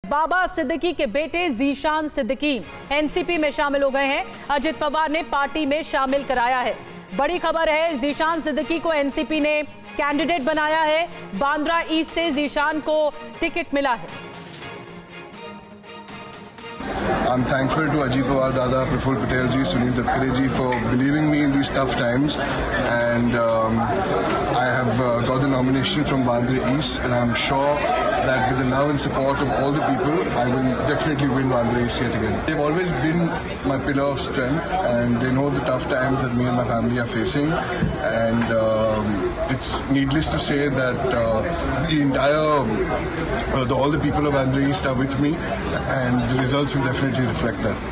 बाबा सिद्दीकी के बेटे जीशान सिद्दीकी एनसीपी में शामिल हो गए हैं। अजित पवार ने पार्टी में शामिल कराया है। बड़ी खबर है, जीशान सिद्दीकी को एनसीपी ने कैंडिडेट बनाया है। बांद्रा ईस्ट से जीशान को टिकट मिला है। I'm thankful to Ajit Pawar Dada, Praful Patel ji, Sunil Tatkare ji for believing me in these tough times, and I have got the nomination from Bandra East, and I'm sure that with the love and support of all the people, I will definitely win Bandra East yet again. They've always been my pillar of strength, and they know the tough times that me and my family are facing, and it's needless to say that the entire, all the people of Bandra East are with me, and the results will definitely reflect that.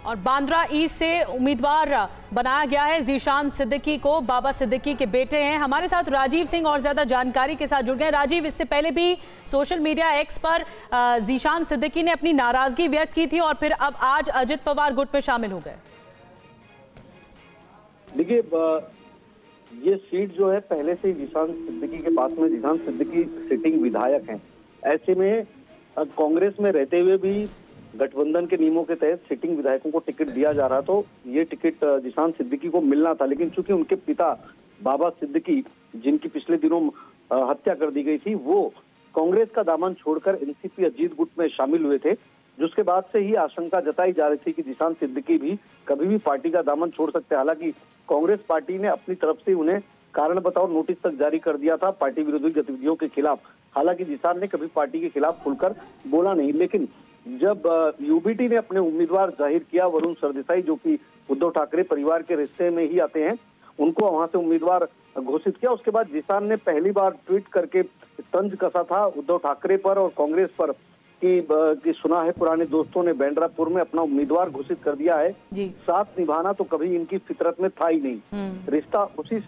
और Bandra east से उम्मीदवार बनाया गया है जीशान सिद्दीकी को। बाबा सिद्दीकी के बेटे हैं। हमारे साथ राजीव सिंह और ज्यादा जानकारी के साथ जुड़ गए। राजीव, इससे पहले भी सोशल मीडिया एक्स पर जीशान सिद्दीकी ने अपनी नाराजगी व्यक्त की थी और फिर अब आज अजित पवार गुट में शामिल हो गए। देखिए, ये सीट जो है पहले से ही जीशान सिद्दीकी के पास में, जीशान सिद्दीकी सिटिंग विधायक हैं। ऐसे में कांग्रेस में रहते हुए भी गठबंधन के नियमों के तहत सिटिंग विधायकों को टिकट दिया जा रहा, तो ये टिकट जीशान सिद्दीकी को मिलना था। लेकिन चूंकि उनके पिता बाबा सिद्दीकी, जिनकी पिछले दिनों हत्या कर दी गई थी, वो कांग्रेस का दामन छोड़कर एनसीपी अजीत गुट में शामिल हुए थे, जिसके बाद से ही आशंका जताई जा रही थी कि जीशान सिद्दीकी भी कभी भी पार्टी का दामन छोड़ सकते हैं। हालांकि कांग्रेस पार्टी ने अपनी तरफ से उन्हें कारण बताओ नोटिस तक जारी कर दिया था पार्टी विरोधी गतिविधियों के खिलाफ। हालांकि जीशान ने कभी पार्टी के खिलाफ खुलकर बोला नहीं। लेकिन जब यूबीटी ने अपने उम्मीदवार जाहिर किया, वरुण सरदेसाई, जो कि उद्धव ठाकरे परिवार के रिश्ते में ही आते हैं, उनको वहां से उम्मीदवार घोषित किया। उसके बाद जीशान ने पहली बार ट्वीट करके तंज कसा था उद्धव ठाकरे पर और कांग्रेस पर कि सुना है पुराने दोस्तों ने बैंड्रापुर में अपना उम्मीदवार घोषित कर दिया है, साथ निभाना तो कभी इनकी फितरत में था ही नहीं। रिश्ता उसी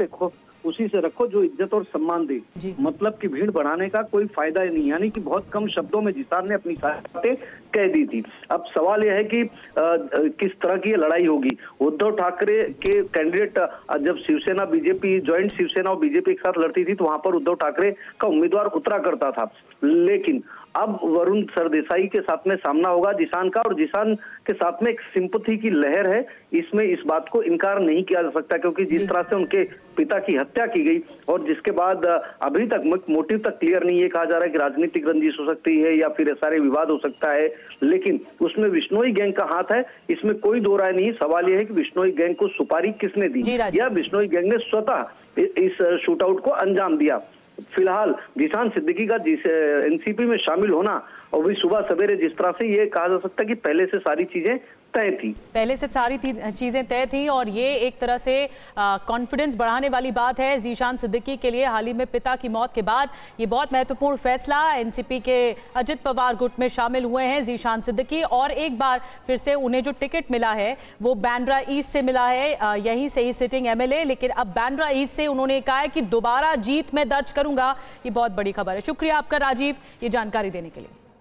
से रखो जो इज्जत और सम्मान दे। मतलब की भीड़ बढ़ाने का कोई फायदा ही नहीं। यानी कि बहुत कम शब्दों में जीशान ने अपनी बातें कह दी थी। अब सवाल यह है कि किस तरह की ये लड़ाई होगी। उद्धव ठाकरे के कैंडिडेट जब शिवसेना बीजेपी, ज्वाइंट शिवसेना और बीजेपी एक साथ लड़ती थी, तो वहां पर उद्धव ठाकरे का उम्मीदवार उतरा करता था। लेकिन अब वरुण सरदेसाई के साथ में सामना होगा जीशान का, और जीशान के साथ में एक सिंपैथी की लहर है। इसमें इस बात को इनकार नहीं किया जा सकता, क्योंकि जिस तरह से उनके पिता की हत्या की गई और जिसके बाद अभी तक मोटिव तक क्लियर नहीं है। कहा जा रहा है कि राजनीतिक रंजिश हो सकती है या फिर सारे विवाद हो सकता है, लेकिन उसमें विश्नोई गैंग का हाथ है, इसमें कोई दो राय नहीं। सवाल यह है कि विश्नोई गैंग को सुपारी किसने दी या विश्नोई गैंग ने स्वतः इस शूटआउट को अंजाम दिया। फिलहाल जीशान सिद्दीकी का एनसीपी में शामिल होना और भी सुबह सवेरे जिस तरह से ये कहा जा सकता है कि पहले से सारी चीजें तय थी, पहले से सारी चीजें तय थी, और ये एक तरह से कॉन्फिडेंस बढ़ाने वाली बात है जीशान सिद्दीकी के लिए। हाल ही में पिता की मौत के बाद ये बहुत महत्वपूर्ण फैसला एनसीपी के अजित पवार गुट में शामिल हुए हैं जीशान सिद्दीकी, और एक बार फिर से उन्हें जो टिकट मिला है वो बांद्रा ईस्ट से मिला है, यहीं से ही सिटिंग एमएलए। लेकिन अब बांद्रा ईस्ट से उन्होंने कहा है कि दोबारा जीत में दर्ज करूंगा। ये बहुत बड़ी खबर है। शुक्रिया आपका राजीव, ये जानकारी देने के लिए।